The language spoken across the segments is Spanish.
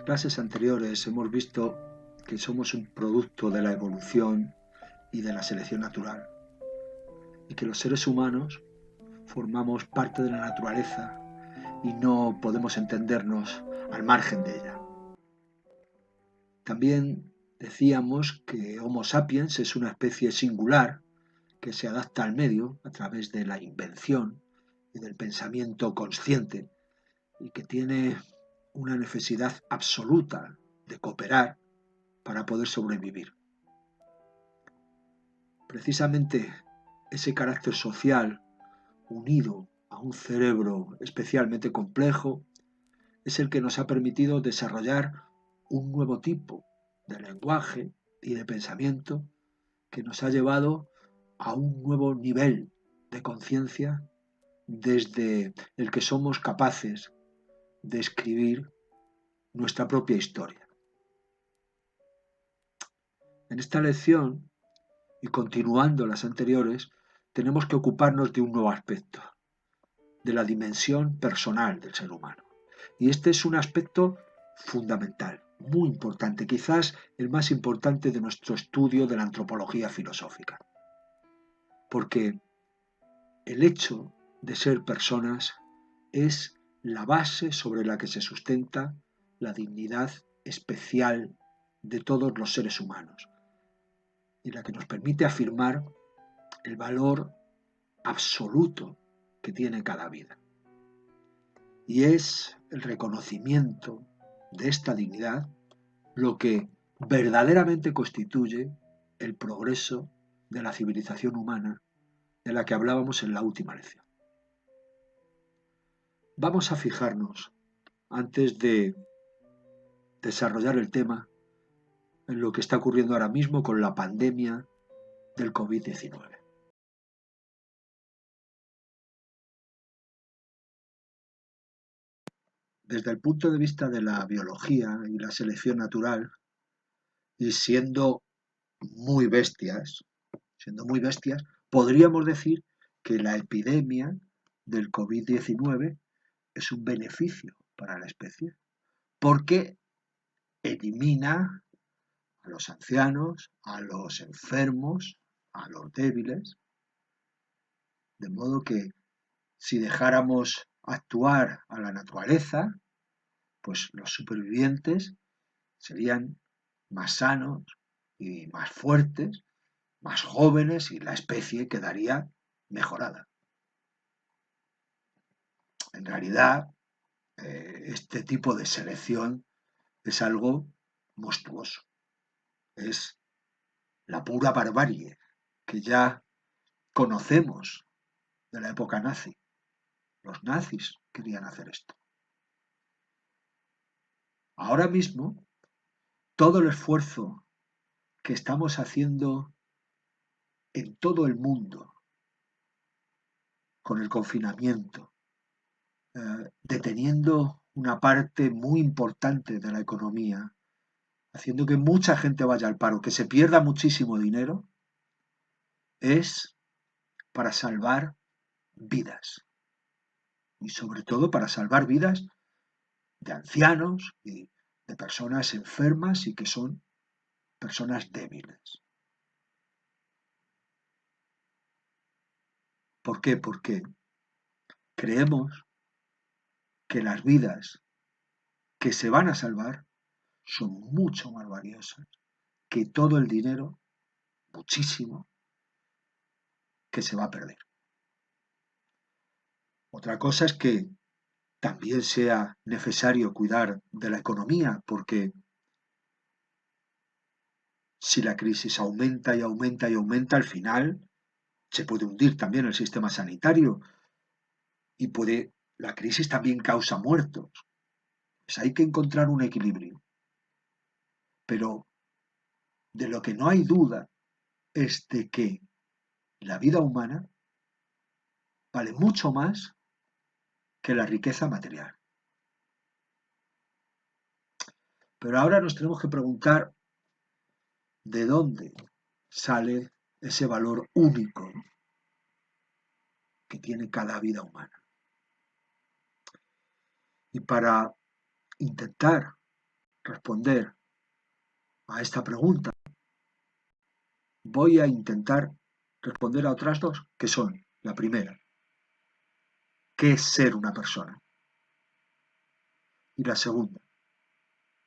clases anteriores hemos visto que somos un producto de la evolución y de la selección natural, y que los seres humanos formamos parte de la naturaleza y no podemos entendernos al margen de ella. También decíamos que Homo sapiens es una especie singular que se adapta al medio a través de la invención y del pensamiento consciente, y que tiene una necesidad absoluta de cooperar para poder sobrevivir. Precisamente ese carácter social, unido a un cerebro especialmente complejo, es el que nos ha permitido desarrollar un nuevo tipo de lenguaje y de pensamiento que nos ha llevado a un nuevo nivel de conciencia desde el que somos capaces de escribir nuestra propia historia. En esta lección, y continuando las anteriores, tenemos que ocuparnos de un nuevo aspecto, de la dimensión personal del ser humano. Y este es un aspecto fundamental, muy importante, quizás el más importante de nuestro estudio de la antropología filosófica. Porque el hecho de ser personas es la base sobre la que se sustenta la dignidad especial de todos los seres humanos y la que nos permite afirmar el valor absoluto que tiene cada vida. Y es el reconocimiento de esta dignidad lo que verdaderamente constituye el progreso de la civilización humana de la que hablábamos en la última lección. Vamos a fijarnos, antes de desarrollar el tema, en lo que está ocurriendo ahora mismo con la pandemia del COVID-19. Desde el punto de vista de la biología y la selección natural, y siendo muy bestias, podríamos decir que la epidemia del COVID-19 es un beneficio para la especie, porque elimina a los ancianos, a los enfermos, a los débiles, de modo que si dejáramos actuar a la naturaleza, pues los supervivientes serían más sanos y más fuertes, más jóvenes, y la especie quedaría mejorada. En realidad, este tipo de selección es algo monstruoso. Es la pura barbarie que ya conocemos de la época nazi. Los nazis querían hacer esto. Ahora mismo, todo el esfuerzo que estamos haciendo en todo el mundo con el confinamiento, deteniendo una parte muy importante de la economía, haciendo que mucha gente vaya al paro, que se pierda muchísimo dinero, es para salvar vidas. Y sobre todo para salvar vidas de ancianos y de personas enfermas y que son personas débiles. ¿Por qué? Porque creemos que las vidas que se van a salvar son mucho más valiosas que todo el dinero, muchísimo, que se va a perder. Otra cosa es que también sea necesario cuidar de la economía, porque si la crisis aumenta y aumenta y aumenta, al final se puede hundir también el sistema sanitario y la crisis también causa muertos. Pues hay que encontrar un equilibrio. Pero de lo que no hay duda es de que la vida humana vale mucho más que la riqueza material. Pero ahora nos tenemos que preguntar de dónde sale ese valor único que tiene cada vida humana. Y para intentar responder a esta pregunta, voy a intentar responder a otras dos, que son, la primera, ¿qué es ser una persona? Y la segunda,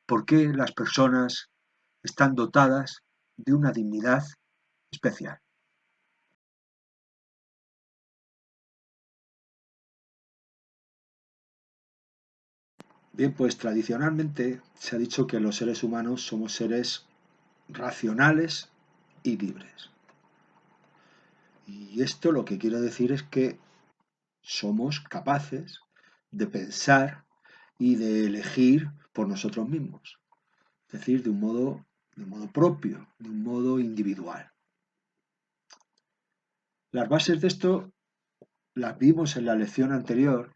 ¿por qué las personas están dotadas de una dignidad especial? Bien, pues tradicionalmente se ha dicho que los seres humanos somos seres racionales y libres. Y esto lo que quiere decir es que somos capaces de pensar y de elegir por nosotros mismos, es decir, de un modo propio, de un modo individual. Las bases de esto las vimos en la lección anterior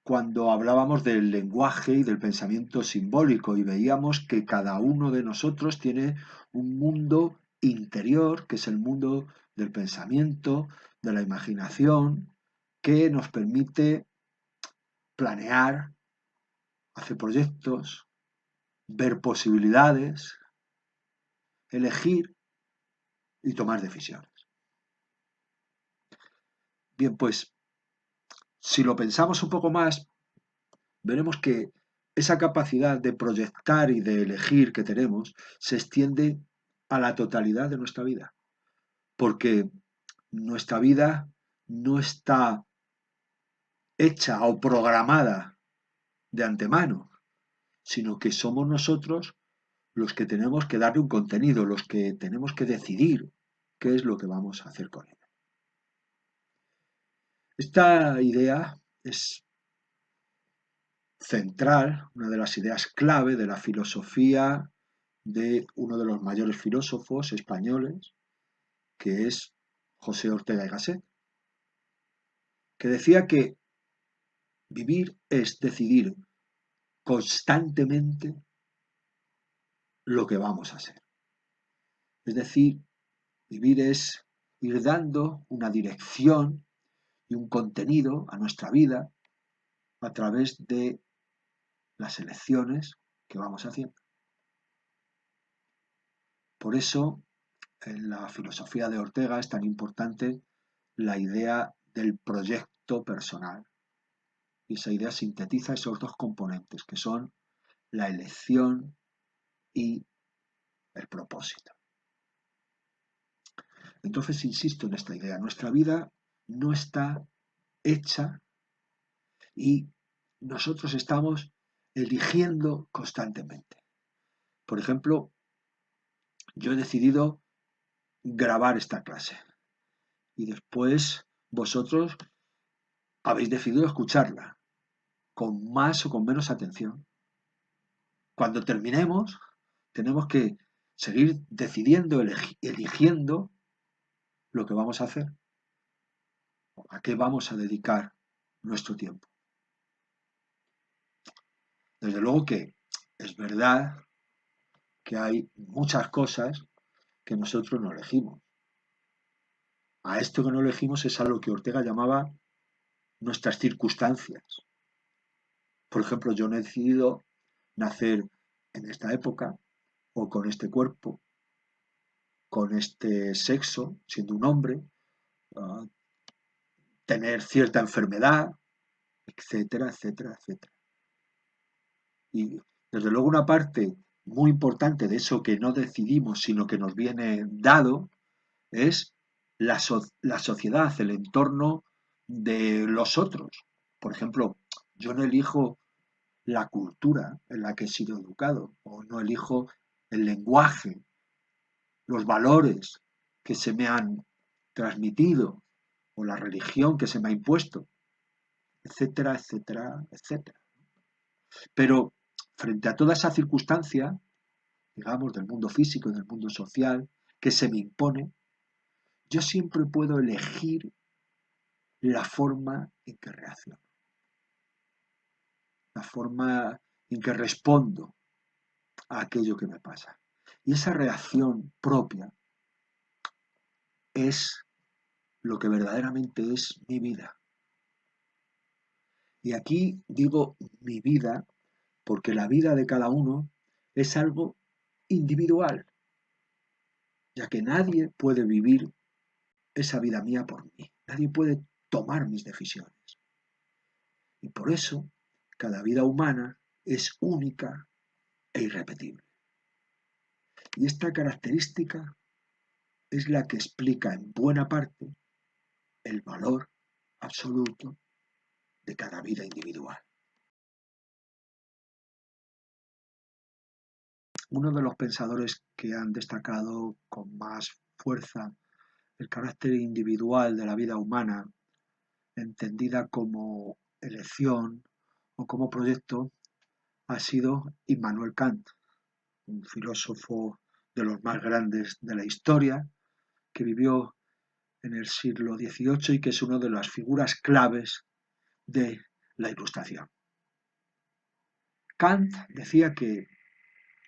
cuando hablábamos del lenguaje y del pensamiento simbólico y veíamos que cada uno de nosotros tiene un mundo interior, que es el mundo del pensamiento, de la imaginación, que nos permite planear, hacer proyectos, ver posibilidades, elegir y tomar decisiones. Bien, pues si lo pensamos un poco más, veremos que esa capacidad de proyectar y de elegir que tenemos se extiende a la totalidad de nuestra vida, porque nuestra vida no está hecha o programada de antemano, sino que somos nosotros los que tenemos que darle un contenido, los que tenemos que decidir qué es lo que vamos a hacer con ella. Esta idea es central, una de las ideas clave de la filosofía de uno de los mayores filósofos españoles, que es José Ortega y Gasset, que decía que vivir es decidir constantemente lo que vamos a ser. Es decir, vivir es ir dando una dirección y un contenido a nuestra vida a través de las elecciones que vamos haciendo. Por eso, en la filosofía de Ortega es tan importante la idea del proyecto personal. Y esa idea sintetiza esos dos componentes, que son la elección y el propósito. Entonces, insisto en esta idea, nuestra vida no está hecha y nosotros estamos eligiendo constantemente. Por ejemplo, yo he decidido grabar esta clase y después vosotros habéis decidido escucharla con más o con menos atención. Cuando terminemos, tenemos que seguir decidiendo, eligiendo lo que vamos a hacer, a qué vamos a dedicar nuestro tiempo. Desde luego que es verdad que hay muchas cosas que nosotros no elegimos. A esto que no elegimos es a lo que Ortega llamaba nuestras circunstancias. Por ejemplo, yo no he decidido nacer en esta época o con este cuerpo, con este sexo, siendo un hombre, uh, tener cierta enfermedad, etcétera, etcétera, etcétera. Y desde luego una parte muy importante de eso que no decidimos, sino que nos viene dado, es la sociedad, el entorno de los otros. Por ejemplo, yo no elijo la cultura en la que he sido educado, o no elijo el lenguaje, los valores que se me han transmitido, o la religión que se me ha impuesto, etcétera, etcétera, etcétera. Pero frente a toda esa circunstancia, digamos, del mundo físico y del mundo social, que se me impone, yo siempre puedo elegir la forma en que reacciono, la forma en que respondo a aquello que me pasa. Y esa reacción propia es lo que verdaderamente es mi vida. Y aquí digo mi vida porque la vida de cada uno es algo individual, ya que nadie puede vivir esa vida mía por mí, nadie puede tomar mis decisiones. Y por eso, cada vida humana es única e irrepetible. Y esta característica es la que explica en buena parte el valor absoluto de cada vida individual. Uno de los pensadores que han destacado con más fuerza el carácter individual de la vida humana, entendida como elección o como proyecto, ha sido Immanuel Kant, un filósofo de los más grandes de la historia, que vivió en el siglo XVIII y que es una de las figuras claves de la Ilustración. Kant decía que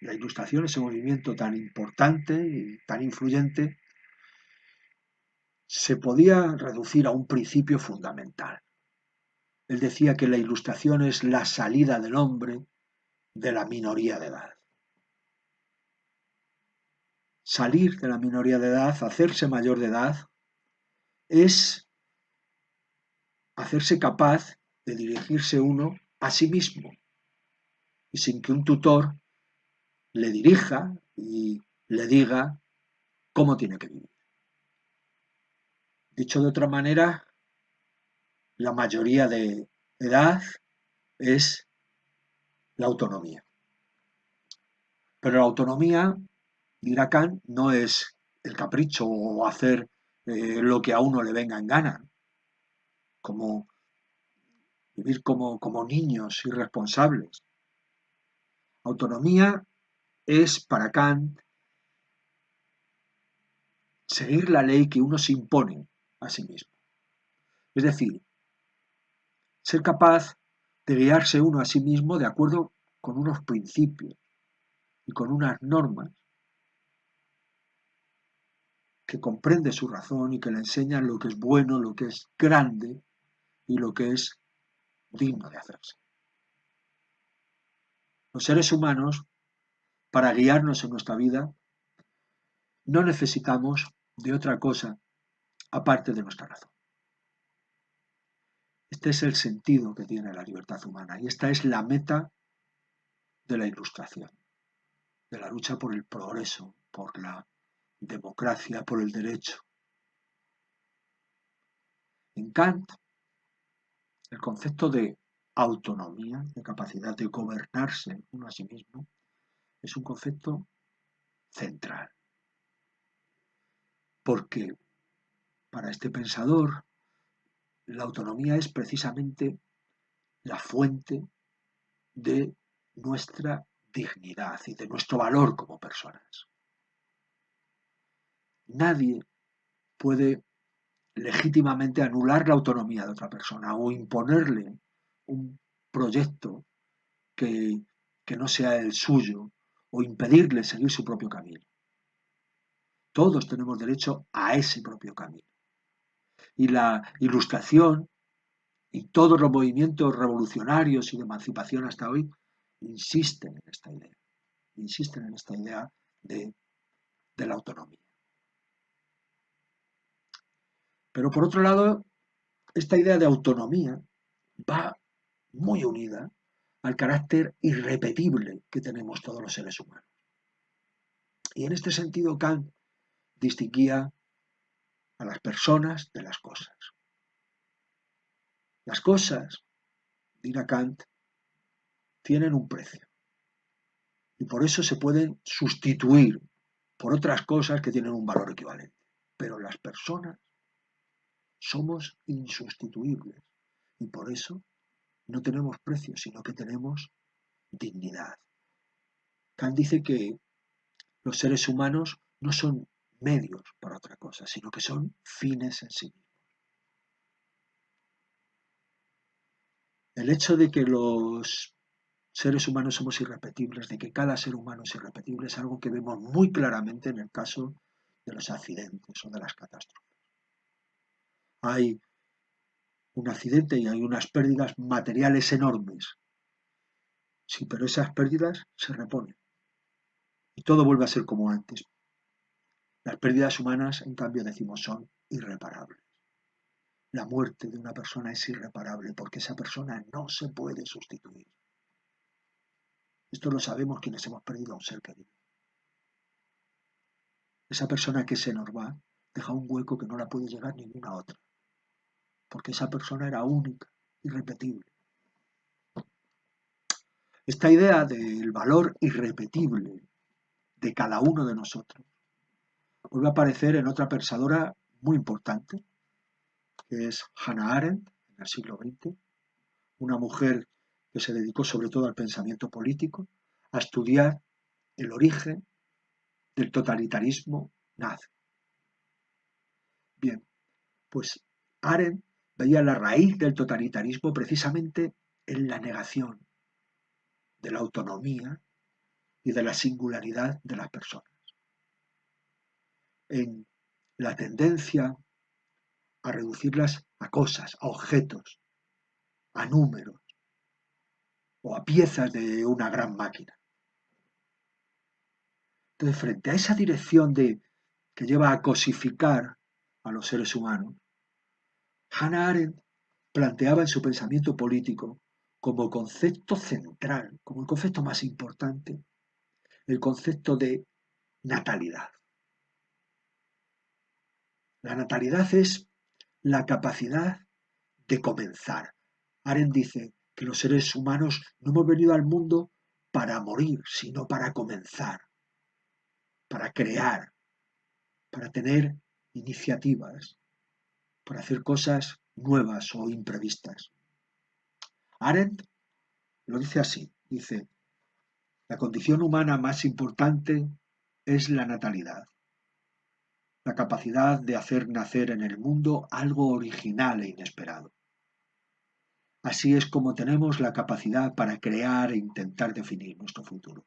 la Ilustración, ese movimiento tan importante y tan influyente, se podía reducir a un principio fundamental. Él decía que la Ilustración es la salida del hombre de la minoría de edad. Salir de la minoría de edad, hacerse mayor de edad, es hacerse capaz de dirigirse uno a sí mismo y sin que un tutor le dirija y le diga cómo tiene que vivir. Dicho de otra manera, la mayoría de edad es la autonomía. Pero la autonomía, dirá Kant, no es el capricho o hacer lo que a uno le venga en gana, como vivir como niños irresponsables. Autonomía es para Kant seguir la ley que uno se impone a sí mismo. Es decir, ser capaz de guiarse uno a sí mismo de acuerdo con unos principios y con unas normas que comprende su razón y que le enseñan lo que es bueno, lo que es grande y lo que es digno de hacerse. Los seres humanos, para guiarnos en nuestra vida, no necesitamos de otra cosa aparte de nuestra razón. Este es el sentido que tiene la libertad humana y esta es la meta de la Ilustración, de la lucha por el progreso, por la democracia, por el derecho. En Kant, el concepto de autonomía, de capacidad de gobernarse uno a sí mismo, es un concepto central. Porque para este pensador, la autonomía es precisamente la fuente de nuestra dignidad y de nuestro valor como personas. Nadie puede legítimamente anular la autonomía de otra persona o imponerle un proyecto que, que no sea el suyo o impedirle seguir su propio camino. Todos tenemos derecho a ese propio camino. Y la Ilustración y todos los movimientos revolucionarios y de emancipación hasta hoy insisten en esta idea de la autonomía. Pero por otro lado, esta idea de autonomía va muy unida al carácter irrepetible que tenemos todos los seres humanos. Y en este sentido Kant distinguía a las personas de las cosas. Las cosas, dirá Kant, tienen un precio y por eso se pueden sustituir por otras cosas que tienen un valor equivalente. Pero las personas somos insustituibles y por eso no tenemos precio, sino que tenemos dignidad. Kant dice que los seres humanos no son medios para otra cosa, sino que son fines en sí mismos. El hecho de que los seres humanos somos irrepetibles, de que cada ser humano es irrepetible, es algo que vemos muy claramente en el caso de los accidentes o de las catástrofes. Hay un accidente y hay unas pérdidas materiales enormes. Sí, pero esas pérdidas se reponen. y todo vuelve a ser como antes. Las pérdidas humanas, en cambio, decimos son irreparables. La muerte de una persona es irreparable porque esa persona no se puede sustituir. Esto lo sabemos quienes hemos perdido a un ser querido. Esa persona que se nos va deja un hueco que no la puede llegar ninguna otra, porque esa persona era única, irrepetible. Esta idea del valor irrepetible de cada uno de nosotros vuelve a aparecer en otra pensadora muy importante, que es Hannah Arendt, en el siglo XX, una mujer que se dedicó sobre todo al pensamiento político, a estudiar el origen del totalitarismo nazi. Bien, pues Arendt veía la raíz del totalitarismo precisamente en la negación de la autonomía y de la singularidad de las personas, en la tendencia a reducirlas a cosas, a objetos, a números o a piezas de una gran máquina. Entonces, frente a esa dirección que lleva a cosificar a los seres humanos, Hannah Arendt planteaba en su pensamiento político como concepto central, como el concepto más importante, el concepto de natalidad. La natalidad es la capacidad de comenzar. Arendt dice que los seres humanos no hemos venido al mundo para morir, sino para comenzar, para crear, para tener iniciativas, para hacer cosas nuevas o imprevistas. Arendt lo dice así, dice, la condición humana más importante es la natalidad, la capacidad de hacer nacer en el mundo algo original e inesperado. Así es como tenemos la capacidad para crear e intentar definir nuestro futuro.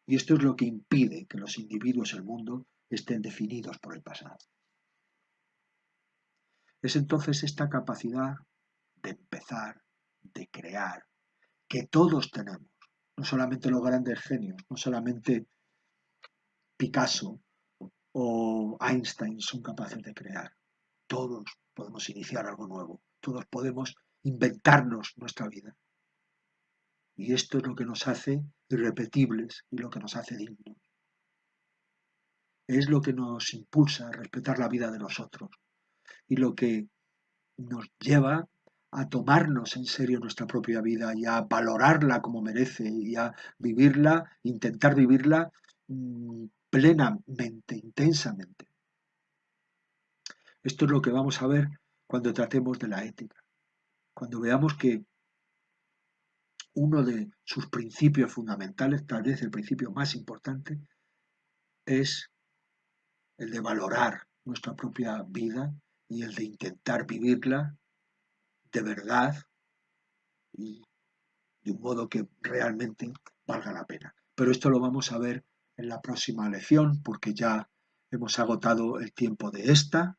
Y esto es lo que impide que los individuos y el mundo estén definidos por el pasado. Es entonces esta capacidad de empezar, de crear, que todos tenemos, no solamente los grandes genios, no solamente Picasso o Einstein son capaces de crear. Todos podemos iniciar algo nuevo, todos podemos inventarnos nuestra vida. Y esto es lo que nos hace irrepetibles y lo que nos hace dignos. Es lo que nos impulsa a respetar la vida de los otros y lo que nos lleva a tomarnos en serio nuestra propia vida y a valorarla como merece y a vivirla, intentar vivirla plenamente, intensamente. Esto es lo que vamos a ver cuando tratemos de la ética, cuando veamos que uno de sus principios fundamentales, tal vez el principio más importante, es el de valorar nuestra propia vida y el de intentar vivirla de verdad y de un modo que realmente valga la pena. Pero esto lo vamos a ver en la próxima lección porque ya hemos agotado el tiempo de esta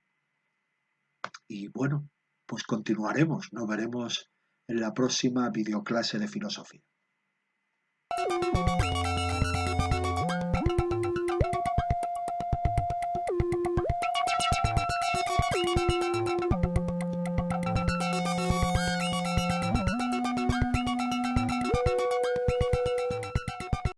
y bueno, pues continuaremos, nos veremos en la próxima videoclase de filosofía.